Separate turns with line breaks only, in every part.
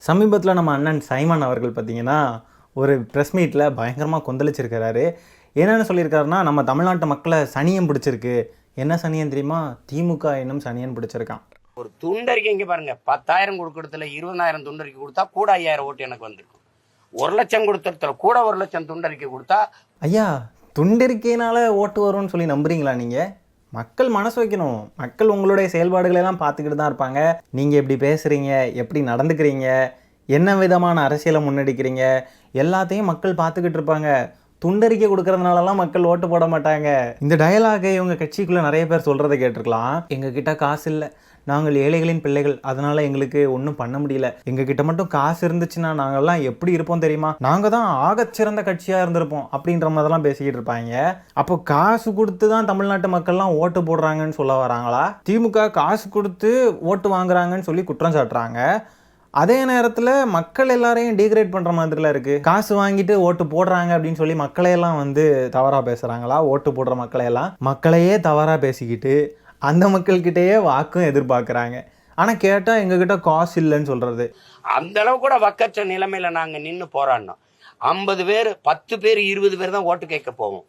சமீபத்தில் நம்ம அண்ணன் சைமன் அவர்கள் பார்த்தீங்கன்னா ஒரு ப்ரெஸ் மீட்டில் பயங்கரமாக கொந்தளிச்சிருக்கிறாரு. என்னென்னு சொல்லியிருக்காருன்னா, நம்ம தமிழ்நாட்டு மக்களை சனியம் பிடிச்சிருக்கு. என்ன சனியம் தெரியுமா? திமுக இன்னும் சனியன் பிடிச்சிருக்கான்.
ஒரு துண்டறிக்கை இங்கே பாருங்க, 10,000 கொடுக்கறதுல 20,000 துண்டறிக்கை கொடுத்தா கூட 5,000 ஓட்டு எனக்கு வந்திருக்கும். 1,00,000 கொடுத்ததுல கூட 1,00,000 துண்டறிக்கை கொடுத்தா.
ஐயா, துண்டறிக்கையினால ஓட்டு வரும்னு சொல்லி நம்புறீங்களா நீங்கள்? மக்கள் மனசு வைக்கணும். மக்கள் உங்களுடைய செயல்பாடுகளை எல்லாம் பார்த்துக்கிட்டு தான் இருப்பாங்க. நீங்கள் எப்படி பேசுகிறீங்க, எப்படி நடந்துக்கிறீங்க, என்ன விதமான அரசியலை முன்னெடுக்கிறீங்க, எல்லாத்தையும் மக்கள் பார்த்துக்கிட்டு இருப்பாங்க. துண்டறிக்கை கொடுக்கறதுனாலலாம் மக்கள் ஓட்டு போட மாட்டாங்க. இந்த டயலாகை இவங்க கட்சிக்குள்ளே நிறைய பேர் சொல்கிறத கேட்டிருக்கலாம். எங்ககிட்ட காசு இல்லை, நாங்கள் ஏழைகளின் பிள்ளைகள், அதனால் எங்களுக்கு ஒன்றும் பண்ண முடியல. எங்ககிட்ட மட்டும் காசு இருந்துச்சுன்னா நாங்கள்லாம் எப்படி இருப்போம் தெரியுமா? நாங்கள் தான் ஆகச்சிறந்த கட்சியாக இருந்திருப்போம் அப்படின்ற மாதிரிலாம் பேசிக்கிட்டு இருப்பாங்க. அப்போ காசு கொடுத்து தான் தமிழ்நாட்டு மக்கள்லாம் ஓட்டு போடுறாங்கன்னு சொல்ல வராங்களா? திமுக காசு கொடுத்து ஓட்டு வாங்குறாங்கன்னு சொல்லி குற்றம் சாட்டுறாங்க. அதே நேரத்தில் மக்கள் எல்லாரையும் டீக்ரேட் பண்ணுற மாதிரிலாம் இருக்குது. காசு வாங்கிட்டு ஓட்டு போடுறாங்க அப்படின்னு சொல்லி மக்களையெல்லாம் தவறாக பேசுகிறாங்களா? ஓட்டு போடுற மக்களையே தவறாக பேசிக்கிட்டு அந்த மக்கள்கிட்டயே வாக்கும் எதிர்பார்க்குறாங்க. ஆனால் கேட்டால் எங்ககிட்ட காசு இல்லைன்னு சொல்கிறது.
அந்த அளவு கூட வக்கற்ற நிலைமையில் நாங்கள் நின்று போராடினோம். 50 பேர் 10 பேர் 20 பேர் தான் ஓட்டு கேட்க போவோம்.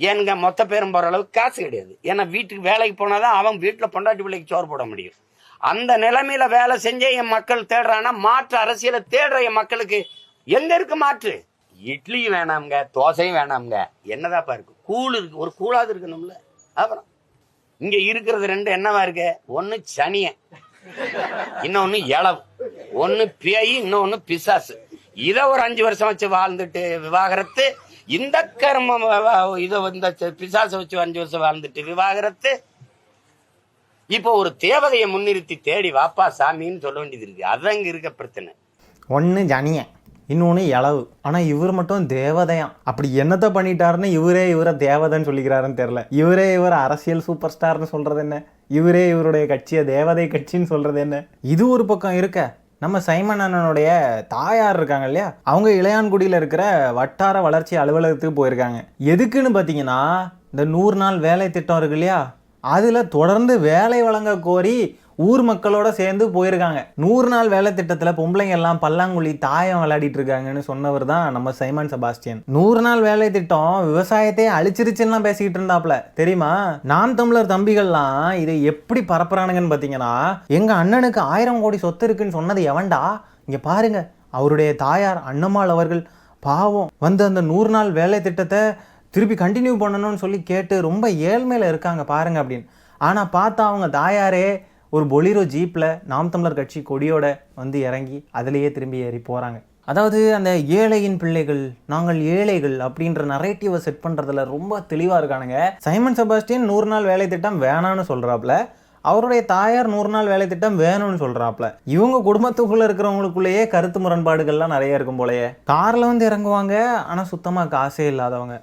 ஏனுங்க, மொத்த பேரும் போகிற அளவுக்கு காசு கிடையாது. ஏன்னா வீட்டுக்கு வேலைக்கு போனால் தான் அவன் வீட்டில் பொண்டாட்டி பிள்ளைக்கு சோறு போட முடியும். அந்த நிலைமையில வேலை செஞ்சே என் மக்கள் தேடுறான்னா, மாற்று அரசியலை தேடுற என் மக்களுக்கு எங்க இருக்கு மாற்று? இட்லியும் வேணாமுங்க, தோசையும் வேணாமுங்க, என்னதாப்பா இருக்கு? கூழ் இருக்கு, ஒரு கூழாவது இருக்கணும்ல. அப்புறம் இங்க இருக்கிறது 2 என்னவா இருக்கு? ஒன்னு சனியன், இன்னொன்னு இளவு, ஒன்னு பேய், இன்னொன்னு பிசாசு. இத ஒரு 5 வருஷம் வச்சு வாழ்ந்துட்டு விவாகரத்து. இந்த கர்மம் இதை இந்த பிசாசை வச்சு 5 வருஷம் வாழ்ந்துட்டு விவாகரத்து. இப்போ ஒரு தேவதையை முன்னிறுத்தி தேடி வாப்பா சாமின்னு சொல்ல வேண்டியது இருக்கு. அதான் இங்க இருக்க பிரச்சனை.
ஒன்னு ஜனியன், இன்னொன்று இளவு. ஆனால் இவர் மட்டும் தேவதையாம். அப்படி என்னத்தை பண்ணிட்டாருன்னு இவரை தேவதைன்னு சொல்லிக்கிறாருன்னு தெரில. இவர் அரசியல் சூப்பர் ஸ்டார்னு சொல்கிறது என்ன? இவருடைய கட்சியை தேவதை கட்சின்னு சொல்கிறது என்ன? இது ஒரு பக்கம் இருக்க, நம்ம சைமன் அண்ணனுடைய தாயார் இருக்காங்க இல்லையா, அவங்க இளையான்குடியில் இருக்கிற வட்டார வளர்ச்சி அலுவலகத்துக்கு போயிருக்காங்க. எதுக்குன்னு பார்த்தீங்கன்னா, இந்த 100 நாள் வேலை திட்டம் இருக்கு இல்லையா, அதில் தொடர்ந்து வேலை வழங்க கோரி ஊர் மக்களோட சேர்ந்து போயிருக்காங்க. 100 நாள் வேலை திட்டத்தில் பொம்பளைங்க எல்லாம் பல்லாங்குழி தாயம் விளையாடிட்டு இருக்காங்கன்னு சொன்னவர் தான் நம்ம சைமன் செபாஸ்டியன். 100 நாள் வேலை திட்டம் விவசாயத்தை அழிச்சிருச்சுன்னா பேசிக்கிட்டு இருந்தாப்ல, தெரியுமா? நாம் தமிழர் தம்பிகள்லாம் இதை எப்படி பரப்புறானுங்கன்னு பார்த்தீங்கன்னா, எங்கள் அண்ணனுக்கு 1000 கோடி சொத்து இருக்குன்னு சொன்னது எவன்டா? இங்கே பாருங்க, அவருடைய தாயார் அண்ணம்மாள் அவர்கள் பாவம் அந்த 100 நாள் வேலை திட்டத்தை திருப்பி கண்டினியூ பண்ணணும்னு சொல்லி கேட்டு ரொம்ப ஏழ்மையில் இருக்காங்க பாருங்க அப்படின்னு. ஆனால் பார்த்தா அவங்க தாயாரே ஒரு பொலிரோ ஜீப்பில் நாம் தமிழர் கட்சி கொடியோட இறங்கி அதிலேயே திரும்பி ஏறி போகிறாங்க. அதாவது அந்த ஏழையின் பிள்ளைகள், நாங்கள் ஏழைகள் அப்படின்ற நரேட்டிவை செட் பண்ணுறதுல ரொம்ப தெளிவாக இருக்கானுங்க. சைமன் செபாஸ்டியன் 100 நாள் வேலை திட்டம் வேணான்னு சொல்கிறாப்புல, அவருடைய தாயார் 100 நாள் வேலை திட்டம் வேணும்னு சொல்கிறாப்புல. இவங்க குடும்பத்துக்குள்ளே இருக்கிறவங்களுக்குள்ளேயே கருத்து முரண்பாடுகள்லாம் நிறைய இருக்கும் போலயே. காரில் இறங்குவாங்க, ஆனால் சுத்தமாக காசே இல்லாதவங்க.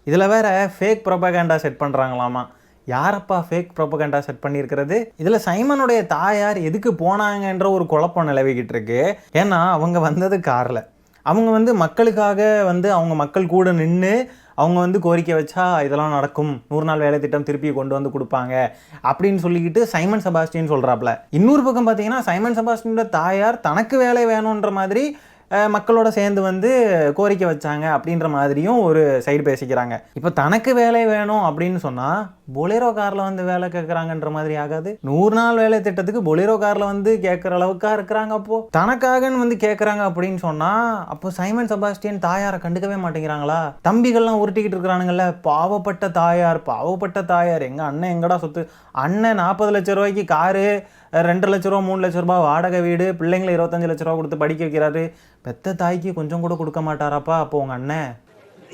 இதில் வேற ஃபேக் ப்ரொபகண்டா செட் பண்ணுறாங்களாமா. யாரப்பா ஃபேக் ப்ரொபகண்டா செட் பண்ணியிருக்கிறது? இதில் சைமனுடைய தாயார் எதுக்கு போனாங்கன்ற ஒரு குழப்பம் நிலவிக்கிட்டு இருக்கு. ஏன்னா அவங்க வந்தது காரில், அவங்க மக்களுக்காக அவங்க மக்கள் கூட நின்று அவங்க கோரிக்கை வச்சா இதெல்லாம் நடக்கும், 100 நாள் வேலை திட்டம் திருப்பி கொண்டு கொடுப்பாங்க அப்படின்னு சொல்லிக்கிட்டு சைமன் செபாஸ்டியன் சொல்கிறாப்புல. இன்னொரு பக்கம் பார்த்தீங்கன்னா, சைமன் செபாஸ்டியனோட தாயார் தனக்கு வேலை வேணுன்ற மாதிரி மக்களோட சேர்ந்து கோரிக்கை வச்சாங்க அப்படின்ற மாதிரியும் ஒரு சைடு பேசிக்கிறாங்க. இப்போ தனக்கு வேலை வேணும் அப்படின்னு சொன்னால் பொலேரோ காரில் வேலை கேட்குறாங்கன்ற மாதிரி ஆகாது? 100 நாள் வேலை திட்டத்துக்கு பொலேரோ காரில் கேட்குற அளவுக்கா இருக்கிறாங்க? அப்போது தனக்காகன்னு கேட்குறாங்க அப்படின்னு சொன்னால், அப்போ சைமன் செபாஸ்டியன் தாயாரை கண்டுக்கவே மாட்டேங்கிறாங்களா? தம்பிகள்லாம் உருட்டிக்கிட்டு இருக்கிறானுங்கல்ல, பாவப்பட்ட தாயார். எங்கள் அண்ணன் எங்கடா சொத்து? அண்ணன் 40 லட்ச ரூபாய்க்கு காரு, 2 லட்ச ரூபா 3 லட்ச ரூபா வாடகை வீடு, பிள்ளைங்களை 25 லட்ச ரூபா கொடுத்து படிக்க வைக்கிறாரு. பெத்த தாய்க்கு கொஞ்சம் கூட கொடுக்க மாட்டாராப்பா அப்போ உங்கள் அண்ணன்?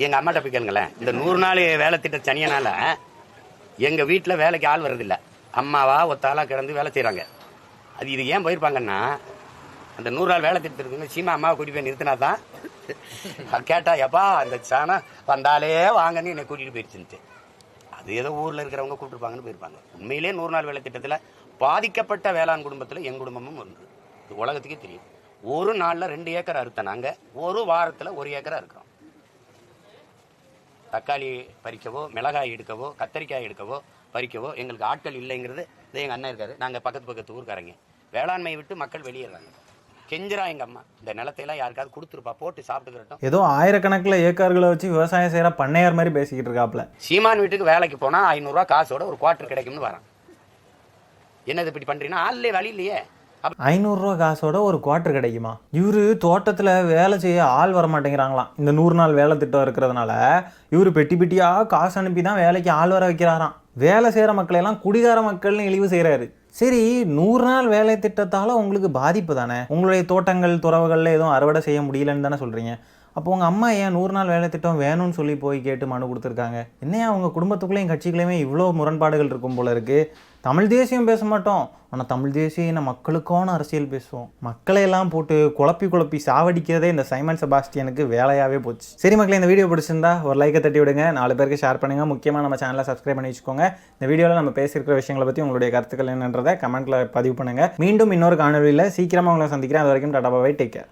எங்கள் அம்மாட்ட போய் கேளுங்களேன், இந்த 100 நாள் வேலை திட்டம் சனியனால எங்கள் வீட்டில் வேலைக்கு ஆள் வர்றதில்ல. அம்மாவா ஒத்தாளாக கிடந்து வேலை செய்கிறாங்க. இது ஏன் போயிருப்பாங்கன்னா, அந்த 100 நாள் வேலை திட்டம் இருக்குங்க, சீமா அம்மாவை கூட்டிட்டு போய் நிறுத்தினா தான் கேட்டா எப்பா அந்த சாணம் வந்தாலே வாங்கன்னு என்னை கூட்டிகிட்டு போயிடுச்சுன்ட்டு. அது ஏதோ ஊரில் இருக்கிறவங்க கூப்பிட்டுருப்பாங்கன்னு போயிருப்பாங்க. உண்மையிலே 100 நாள் வேலை திட்டத்தில் பாதிக்கப்பட்ட வேளாண் குடும்பத்தில் எங்கள் குடும்பமும் ஒன்று. இது உலகத்துக்கே தெரியும். ஒரு நாளில் 2 ஏக்கர் அறுத்தோம் நாங்கள், ஒரு வாரத்தில் 1 ஏக்கர் அறுக்கிறோம். தக்காளி பறிக்கவோ, மிளகாய் எடுக்கவோ, கத்தரிக்காய் எடுக்கவோ, பறிக்கவோ எங்களுக்கு ஆட்கள் இல்லைங்கிறது. இது எங்கள் அண்ணன் இருக்காரு, நாங்கள் பக்கத்து ஊருக்காரங்க. வேளாண்மையை விட்டு மக்கள் வெளியேறாங்க. கெஞ்சிரா எங்க அம்மா, இந்த நிலத்தையெல்லாம் யாருக்காவது கொடுத்துருப்பா, போட்டு சாப்பிட்டுக்கிறட்டும்.
ஏதோ ஆயிரக்கணக்கில் ஏக்கர்களை வச்சு விவசாயம் செய்கிற பண்ணையார் மாதிரி பேசிக்கிட்டு இருக்காப்புல.
சீமான் வீட்டுக்கு வேலைக்கு போனா 500 ரூபா காசோட ஒரு குவார்டர் கிடைக்கும்னு வரான். என்னது இப்படி பண்றீங்கன்னா ஆள்லே வழி இல்லையே.
500 ரூபா காசோட ஒரு குவார்டர் கிடைக்குமா? இவரு தோட்டத்தில் வேலை செய்ய ஆள் வர மாட்டேங்கிறாங்களாம். இந்த 100 நாள் வேலை திட்டம் இருக்கிறதுனால இவர் பெட்டி பெட்டியாக காசு அனுப்பி தான் வேலைக்கு ஆள் வர வைக்கிறாராம். வேலை செய்கிற மக்களையெல்லாம் குடிகார மக்கள்னு இழிவு செய்கிறாரு. சரி, 100 நாள் வேலை திட்டத்தால் உங்களுக்கு பாதிப்பு தானே? உங்களுடைய தோட்டங்கள் துறவுகளில் எதுவும் அறுவடை செய்ய முடியலன்னு தானே சொல்கிறீங்க. அப்போ உங்கள் அம்மா ஏன் 100 நாள் வேலை திட்டம் வேணும்னு சொல்லி போய் கேட்டு மனு கொடுத்துருக்காங்க? என்னையா அவங்க குடும்பத்துக்குள்ளேயும் கட்சிகளையுமே இவ்வளோ முரண்பாடுகள் இருக்கும் போல இருக்குது. தமிழ் தேசியம் பேச மாட்டோம், ஆனால் தமிழ் தேசிய மக்களுக்கான அரசியல் பேசுவோம். மக்களையெல்லாம் போட்டு குழப்பி சாவடிக்கிறதே இந்த சைமன் செபாஸ்டியனுக்கு வேலையாகவே போச்சு. சரி மக்களே, இந்த வீடியோ பிடிச்சிருந்தா ஒரு லைக்கை தட்டி விடுங்க, 4 பேருக்கு ஷேர் பண்ணுங்கள். முக்கியமாக நம்ம சேனலை சப்ஸ்கிரைப் பண்ணி வச்சுக்கோங்க. இந்த வீடியோவில் நம்ம பேசியிருக்கிற விஷயங்களை பற்றி உங்களுடைய கருத்துக்கள் என்னன்றதை கமெண்ட்டில் பதிவு பண்ணுங்கள். மீண்டும் இன்னொரு காணொலியில் சீக்கிரமாக உங்களை சந்திக்கிறேன். அது வரைக்கும் டாடா பை, டேக் கேர்.